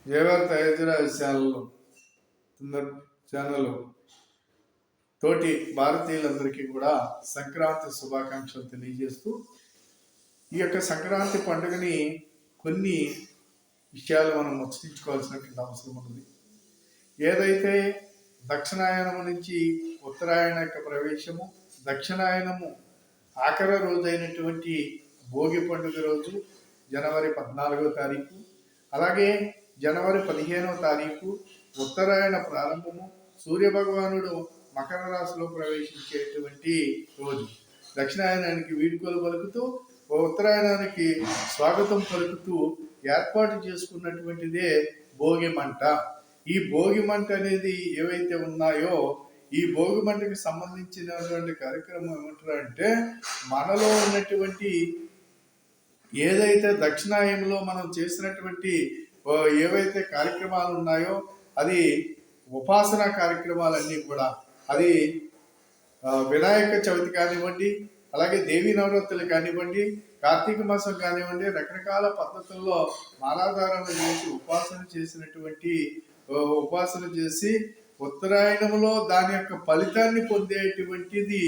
జయవార్ తయారు ఛానల్ తోటి భారతీయులందరికీ కూడా సంక్రాంతి శుభాకాంక్షలు తెలియజేస్తూ ఈ యొక్క సంక్రాంతి పండుగని కొన్ని విషయాలు మనం ముచ్చటించుకోవాల్సినటువంటి అవసరం ఉంది. ఏదైతే దక్షిణాయనము నుంచి ఉత్తరాయణ యొక్క ప్రవేశము, దక్షిణాయనము ఆఖరి రోజైనటువంటి భోగి పండుగ రోజు జనవరి 14వ తారీఖు, అలాగే జనవరి 15వ తారీఖు ఉత్తరాయణ ప్రారంభము, సూర్యభగవానుడు మకర రాశిలో ప్రవేశించేటువంటి రోజు. దక్షిణాయనానికి వీడ్కోలు పలుకుతూ ఉత్తరాయణానికి స్వాగతం పలుకుతూ ఏర్పాటు చేసుకున్నటువంటిదే భోగి మంట. ఈ భోగి మంట అనేది ఏవైతే ఉన్నాయో ఈ భోగి మంటకి సంబంధించినటువంటి కార్యక్రమం ఏమంటారంటే, మనలో ఉన్నటువంటి ఏదైతే దక్షిణాయనంలో మనం చేసినటువంటి ఏవైతే కార్యక్రమాలు ఉన్నాయో అది ఉపాసన కార్యక్రమాలన్నీ కూడా, అది వినాయక చవితి కానివ్వండి, అలాగే దేవీ నవరాత్రులు కానివ్వండి, కార్తీక మాసం కానివ్వండి, రకరకాల పద్ధతుల్లో మాలాధారణ చేసి ఉపాసన చేసి ఉత్తరాయణంలో దాని యొక్క ఫలితాన్ని పొందేటువంటిది,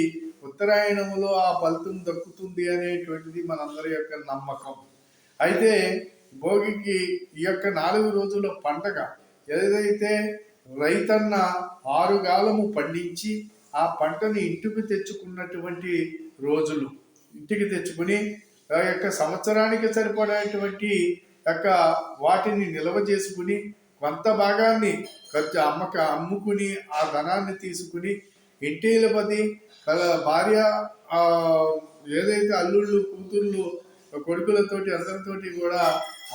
ఉత్తరాయణంలో ఆ ఫలితం దక్కుతుంది అనేటువంటిది మనందరి యొక్క నమ్మకం. అయితే భోగికి ఈ యొక్క 4 రోజుల పండగ ఏదైతే రైతన్న 6 గాలము పండించి ఆ పంటని ఇంటికి తెచ్చుకున్నటువంటి రోజులు, ఇంటికి తెచ్చుకుని ఆ యొక్క సంవత్సరానికి సరిపడేటువంటి యొక్క వాటిని నిల్వ చేసుకుని కొంత భాగాన్ని అమ్ముకుని ఆ ధనాన్ని తీసుకుని ఇంటిలపతి భార్య ఏదైతే అల్లుళ్ళు కూతుళ్ళు కొడుకులతోటి అందరితోటి కూడా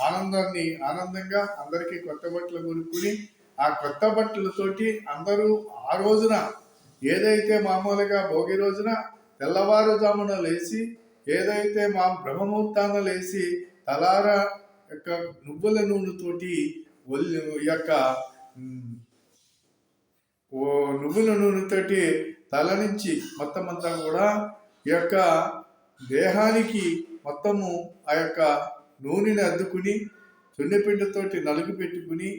ఆనందంగా అందరికీ కొత్త బట్టలు కొనుక్కుని ఆ కొత్త బట్టలతోటి అందరూ ఆ రోజున ఏదైతే మామూలుగా భోగి రోజున తెల్లవారుజామున లేచి ఏదైతే మా బ్రహ్మముహూర్తాన లేచి తలార యొక్క నువ్వుల నూనెతోటి నువ్వుల నూనెతోటి తల నుంచి మొత్తం అంతా కూడా ఈ యొక్క దేహానికి మొత్తము ఆ యొక్క నూనెని అద్దుకుని చున్నెపిండితోటి నలుగు పెట్టుకుని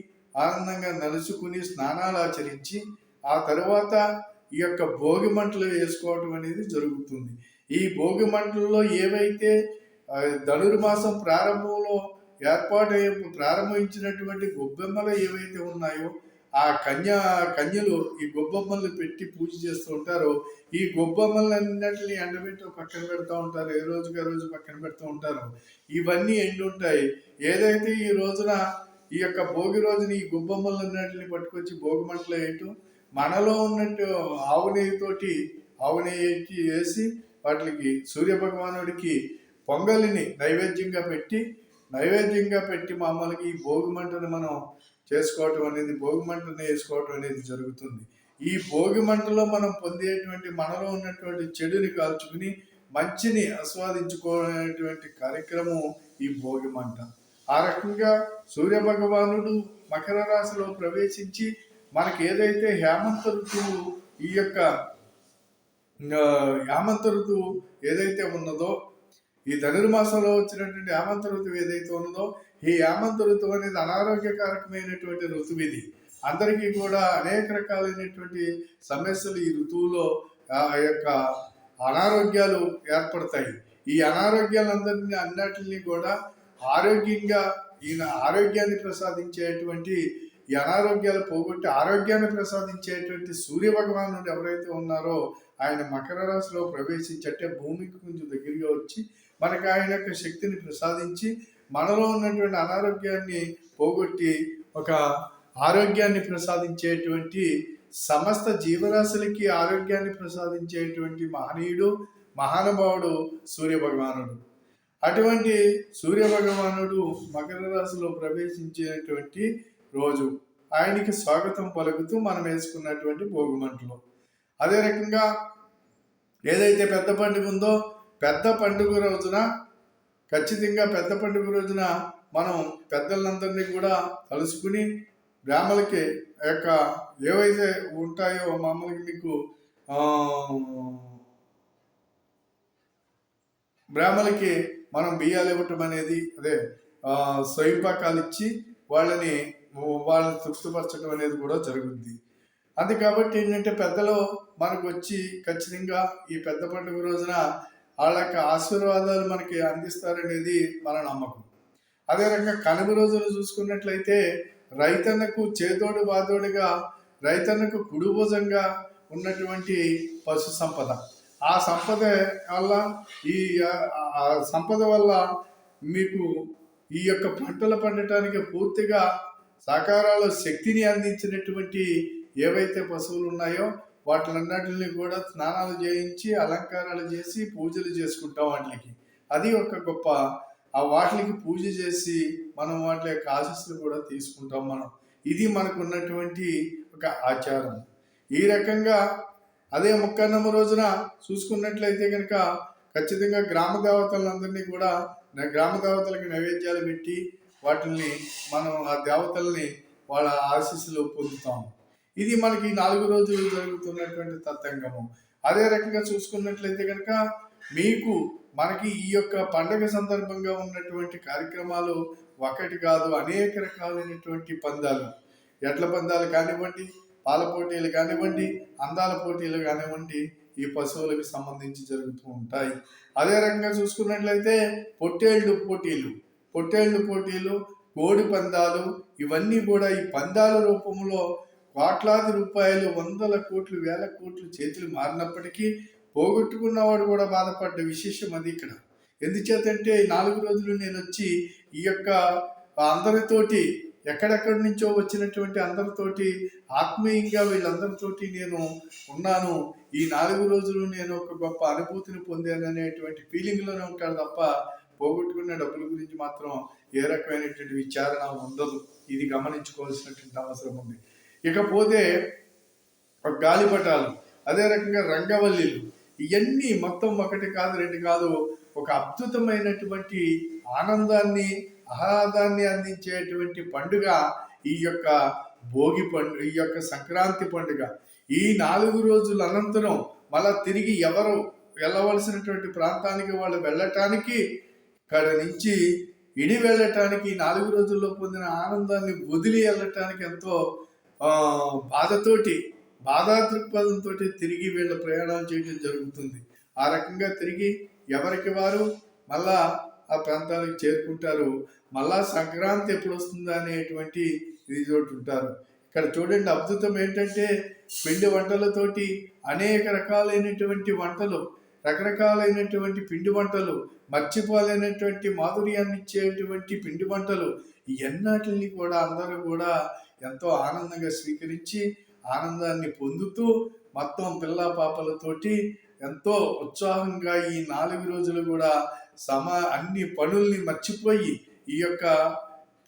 ఆనందంగా నలుసుకుని స్నానాలు ఆచరించి ఆ తరువాత ఈ యొక్క భోగి మంటలు వేసుకోవటం అనేది జరుగుతుంది. ఈ భోగి మంటల్లో ఏవైతే ధనుర్మాసం ప్రారంభంలో ప్రారంభించినటువంటి గొబ్బెమ్మలు ఏవైతే ఉన్నాయో ఆ కన్యలు ఈ గొబ్బెమ్మల్ని పెట్టి పూజ చేస్తూ ఉంటారో ఈ గొబ్బెమ్మలన్నింటినీ ఎండబెట్టి పక్కన పెడతా ఉంటారు, ఏ రోజుకి ఆ రోజు పక్కన పెడుతూ ఉంటారు. ఇవన్నీ ఎండి ఉంటాయి. ఏదైతే ఈ రోజున ఈ యొక్క భోగి రోజున ఈ గొబ్బెమ్మలన్నింటినీ పట్టుకొచ్చి భోగి మంటలు వేయటం, మనలో ఉన్నట్టు ఆవు నెయ్యి వేసి వాటికి సూర్యభగవానుడికి పొంగలిని నైవేద్యంగా పెట్టి మామూలుగా ఈ భోగి మంటను మనం చేసుకోవటం అనేది, భోగి మంటను వేసుకోవటం అనేది జరుగుతుంది. ఈ భోగి మంటలో మనం పొందేటువంటి మనలో ఉన్నటువంటి చెడుని కాల్చుకుని మంచిని ఆస్వాదించుకోవడానికి కార్యక్రమం ఈ భోగి మంట. ఆ రకంగా సూర్యభగవానుడు మకర రాశిలో ప్రవేశించి మనకి ఏదైతే హేమంత ఋతువు ఏదైతే ఉన్నదో, ఈ ధనుర్మాసంలో వచ్చినటువంటి హేమంత ఋతువు ఏదైతే ఉన్నదో ఈ హేమంత ఋతువు అనేది అనారోగ్యకారకమైనటువంటి ఋతువు. ఇది అందరికీ కూడా అనేక రకాలైనటువంటి సమస్యలు ఈ ఋతువులో ఆ యొక్క అనారోగ్యాలు ఏర్పడతాయి. ఈ అన్నిటిని కూడా ఆరోగ్యంగా ఈయన ఆరోగ్యాన్ని ప్రసాదించేటువంటి, ఈ అనారోగ్యాలు పోగొట్టి ఆరోగ్యాన్ని ప్రసాదించేటువంటి సూర్య భగవానుడు ఎవరైతే ఉన్నారో ఆయన మకర రాశిలో ప్రవేశించే భూమికి కొంచెం దగ్గరగా వచ్చి మనకు ఆయన యొక్క శక్తిని ప్రసాదించి మనలో ఉన్నటువంటి అనారోగ్యాన్ని పోగొట్టి ఒక ఆరోగ్యాన్ని ప్రసాదించేటువంటి, సమస్త జీవరాశులకి ఆరోగ్యాన్ని ప్రసాదించేటువంటి మహానుభావుడు సూర్యభగవానుడు. అటువంటి సూర్యభగవానుడు మకర రాశిలో ప్రవేశించేటువంటి రోజు ఆయనకి స్వాగతం పలుకుతూ మనం వేసుకున్నటువంటి భోగి మంటలు. అదే రకంగా ఏదైతే పెద్ద పండుగ ఉందో పెద్ద పండుగ రోజున మనం పెద్దలందరినీ కూడా కలుసుకుని బ్రాహ్మలకి యొక్క ఏవైతే ఉంటాయో మామూలుగా మీకు బ్రాహ్మలకి మనం బియ్యాలు ఇవ్వటం అనేది, అదే స్వయంపాకాలు ఇచ్చి వాళ్ళని వాళ్ళని తృప్తిపరచడం అనేది కూడా జరుగుద్ది. అది కాబట్టి ఏంటంటే పెద్దలు మనకు వచ్చి ఖచ్చితంగా ఈ పెద్ద పండుగ రోజున వాళ్ళ యొక్క ఆశీర్వాదాలు మనకి అందిస్తారనేది మన నమ్మకం. అదే రకంగా కనుమ రోజున చూసుకున్నట్లయితే రైతన్నకు చేదోడు వాదోడుగా, రైతన్నకు కుడిభుజంగా ఉన్నటువంటి పశు సంపద. ఆ సంపద వల్ల ఈ ఆ సంపద వల్ల మీకు ఈ యొక్క పంటలు పండటానికి పూర్తిగా సహకారాలు శక్తిని అందించినటువంటి ఏవైతే పశువులు ఉన్నాయో వాటిలన్నిటిని కూడా స్నానాలు చేయించి అలంకారాలు చేసి పూజలు చేసుకుంటాం వాటికి. అది ఒక గొప్ప వాటికి పూజ చేసి మనం వాటి యొక్క ఆశీస్సులు కూడా తీసుకుంటాం మనం. ఇది మనకు ఉన్నటువంటి ఒక ఆచారం. ఈ రకంగా అదే ముక్కన్నమ్మ రోజున చూసుకున్నట్లయితే కనుక ఖచ్చితంగా గ్రామ దేవతలందరినీ కూడా గ్రామ దేవతలకి నైవేద్యాలు పెట్టి వాటిని మనం ఆ దేవతల్ని వాళ్ళ ఆశీస్సులు పొందుతాం. ఇది మనకి 4 రోజులు జరుగుతున్నటువంటి తతంగము. అదే రకంగా చూసుకున్నట్లయితే కనుక మీకు మనకి ఈ యొక్క పండగ సందర్భంగా ఉన్నటువంటి కార్యక్రమాలు ఒకటి కాదు, అనేక రకాలైనటువంటి పందాలు, ఎడ్ల పందాలు కానివ్వండి, పాల పోటీలు కానివ్వండి, అందాల పోటీలు కానివ్వండి, ఈ పశువులకు సంబంధించి జరుగుతూ ఉంటాయి. అదే రకంగా చూసుకున్నట్లయితే పొట్టేళ్ళు పోటీలు, కోడి పందాలు, ఇవన్నీ కూడా ఈ పందాల రూపంలో కోట్లాది రూపాయలు, వందల కోట్లు, వేల కోట్లు చేతులు మారినప్పటికీ పోగొట్టుకున్నవాడు కూడా బాధపడ్డ విశేషం అది ఇక్కడ. ఎందుచేతంటే 4 రోజులు నేను వచ్చి ఈ యొక్క అందరితోటి ఎక్కడెక్కడి నుంచో వచ్చినటువంటి అందరితోటి ఆత్మీయంగా వీళ్ళందరితోటి నేను ఉన్నాను. ఈ 4 రోజులు నేను ఒక గొప్ప అనుభూతిని పొందాను అనేటువంటి ఫీలింగ్లోనే ఉంటాడు తప్ప పోగొట్టుకున్న డబ్బుల గురించి మాత్రం ఏ రకమైనటువంటి విచారణ ఉండదు. ఇది గమనించుకోవాల్సినటువంటి అవసరం ఉంది. ఇకపోతే గాలిపటాలు, అదే రకంగా రంగవల్లిలు, ఇవన్నీ మొత్తం ఒకటి కాదు, రెండు కాదు, ఒక అద్భుతమైనటువంటి ఆనందాన్ని, ఆహ్లాదాన్ని అందించేటువంటి పండుగ ఈ యొక్క భోగి పండుగ, ఈ యొక్క సంక్రాంతి పండుగ. ఈ 4 రోజుల అనంతరం మళ్ళా తిరిగి ఎవరు వెళ్ళవలసినటువంటి ప్రాంతానికి వాళ్ళు వెళ్ళటానికి, ఇక్కడ నుంచి ఇడి వెళ్ళటానికి, 4 రోజుల్లో పొందిన ఆనందాన్ని వదిలి వెళ్ళటానికి ఎంతో బాధా దృక్పథంతో తిరిగి వీళ్ళ ప్రయాణాలు చేయడం జరుగుతుంది. ఆ రకంగా తిరిగి ఎవరికి వారు మళ్ళా ఆ ప్రాంతాలకు చేరుకుంటారు. మళ్ళా సంక్రాంతి ఎప్పుడు వస్తుందా అనేటువంటి ఇది చోటు ఉంటారు. ఇక్కడ చూడండి, అద్భుతం ఏంటంటే పిండి వంటలతోటి అనేక రకాలైనటువంటి వంటలు, రకరకాలైనటువంటి పిండి వంటలు, మర్చిపోలేనటువంటి మాధుర్యాన్ని ఇచ్చేటువంటి పిండి వంటలు, ఎన్నటిని కూడా అందరూ కూడా ఎంతో ఆనందంగా స్వీకరించి ఆనందాన్ని పొందుతూ మొత్తం పిల్ల పాపలతోటి ఎంతో ఉత్సాహంగా ఈ 4 రోజులు కూడా అన్ని పనుల్ని మర్చిపోయి ఈ యొక్క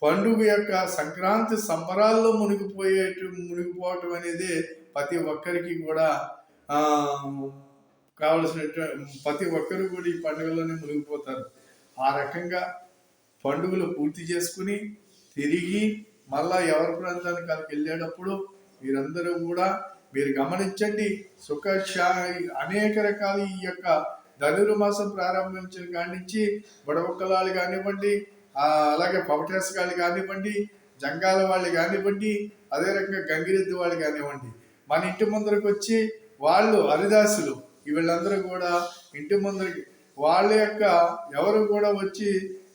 పండుగ యొక్క సంక్రాంతి సంబరాల్లో మునిగిపోవటం అనేది ప్రతి ఒక్కరికి కూడా ప్రతి ఒక్కరు కూడా ఈ పండుగలోనే మునిగిపోతారు. ఆ రకంగా పండుగలు పూర్తి చేసుకుని తిరిగి మళ్ళా ఎవరి ప్రాంతానికి వాళ్ళకి వెళ్ళేటప్పుడు మీరందరూ కూడా మీరు గమనించండి, అనేక రకాల ఈ యొక్క ధనుర్మాసం ప్రారంభించిన కాడి నుంచి బుడబుక్కలాలు కానివ్వండి, అలాగే పవటేసగాళ్ళు కానివ్వండి, జంగాల వాళ్ళు కానివ్వండి, అదే రకంగా గంగిరెద్దు వాళ్ళు కానివ్వండి, మన ఇంటి ముందరకు వచ్చి వాళ్ళు హరిదాసులు వీళ్ళందరూ కూడా ఇంటి ముందరికి వాళ్ళ యొక్క ఎవరు కూడా వచ్చి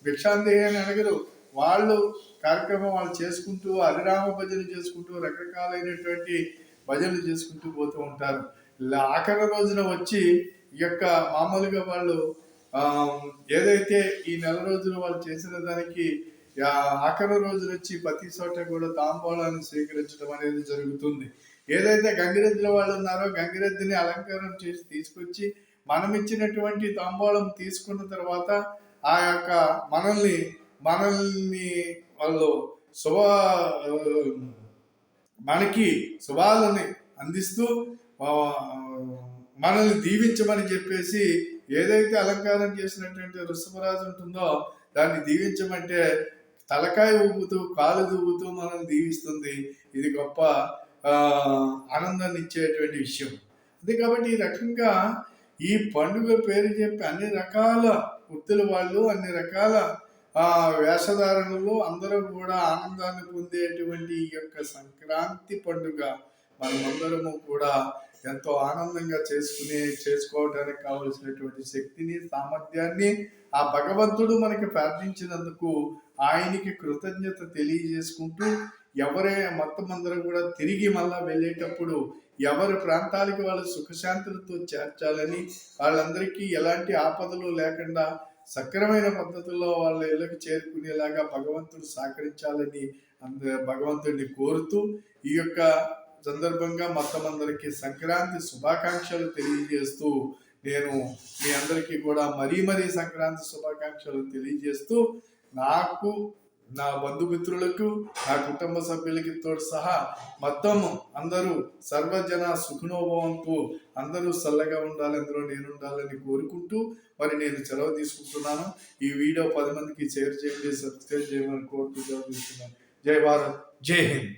భిక్షాందేహి అని అడగరు. వాళ్ళు కార్యక్రమం వాళ్ళు చేసుకుంటూ హరిరామ భజన చేసుకుంటూ రకరకాలైనటువంటి భజనలు చేసుకుంటూ పోతూ ఉంటారు. ఆఖరి రోజున వచ్చి ఈ యొక్క మామూలుగా వాళ్ళు ఏదైతే ఈ 4 రోజులు వాళ్ళు చేసిన దానికి ఆఖరి రోజున వచ్చి ప్రతి చోట కూడా తాంబూలాన్ని స్వీకరించడం అనేది జరుగుతుంది. ఏదైతే గంగిరెద్దుల వాళ్ళు ఉన్నారో గంగిరెద్దుని అలంకారం చేసి తీసుకొచ్చి మనం ఇచ్చినటువంటి తాంబూలం తీసుకున్న తర్వాత ఆ యొక్క మనల్ని వాళ్ళు మనకి శుభాలని అందిస్తూ మనల్ని దీవించమని చెప్పేసి ఏదైతే అలంకారం చేసినటువంటి వృషభరాజు ఉంటుందో దాన్ని దీవించమంటే తలకాయ ఊపుతూ కాలు దూపుతూ మనల్ని దీవిస్తుంది. ఇది గొప్ప ఆనందాన్ని ఇచ్చేటువంటి విషయం. అదే కాబట్టి ఈ రకంగా ఈ పండుగ పేరు చెప్పి అన్ని రకాల వృత్తుల వాళ్ళు, అన్ని రకాల వేషధారణలో అందరూ కూడా ఆనందాన్ని పొందేటువంటి ఈ యొక్క సంక్రాంతి పండుగ మనమందరము కూడా ఎంతో ఆనందంగా చేసుకోవడానికి కావలసినటువంటి శక్తిని, సామర్థ్యాన్ని ఆ భగవంతుడు మనకి ప్రార్థించినందుకు ఆయనకి కృతజ్ఞత తెలియజేసుకుంటూ, మొత్తం అందరూ కూడా తిరిగి మళ్ళా వెళ్ళేటప్పుడు ఎవరి ప్రాంతాలకి వాళ్ళు సుఖశాంతులతో చేర్చాలని, వాళ్ళందరికీ ఎలాంటి ఆపదలు లేకుండా సక్రమైన పద్ధతుల్లో వాళ్ళ ఇళ్ళకి చేరుకునేలాగా భగవంతుడు సహకరించాలని భగవంతుడిని కోరుతూ, ఈ యొక్క సందర్భంగా మొత్తం అందరికీ సంక్రాంతి శుభాకాంక్షలు తెలియజేస్తూ, నేను మీ అందరికీ కూడా మరీ సంక్రాంతి శుభాకాంక్షలు తెలియజేస్తూ, నాకు, నా బంధుమిత్రులకు, నా కుటుంబ సభ్యులకి తోడు సహా మొత్తం అందరూ సర్వజన సుఖనోభవంతో అందరూ చల్లగా ఉండాలి, అందులో నేను ఉండాలని కోరుకుంటూ మరి నేను సెలవు తీసుకుంటున్నాను. ఈ వీడియో 10 మందికి షేర్ చేయండి, సబ్స్క్రైబ్ చేయమని కోరుతూ సెలవు తీసుకున్నాను. జై భారత్, జై హింద్.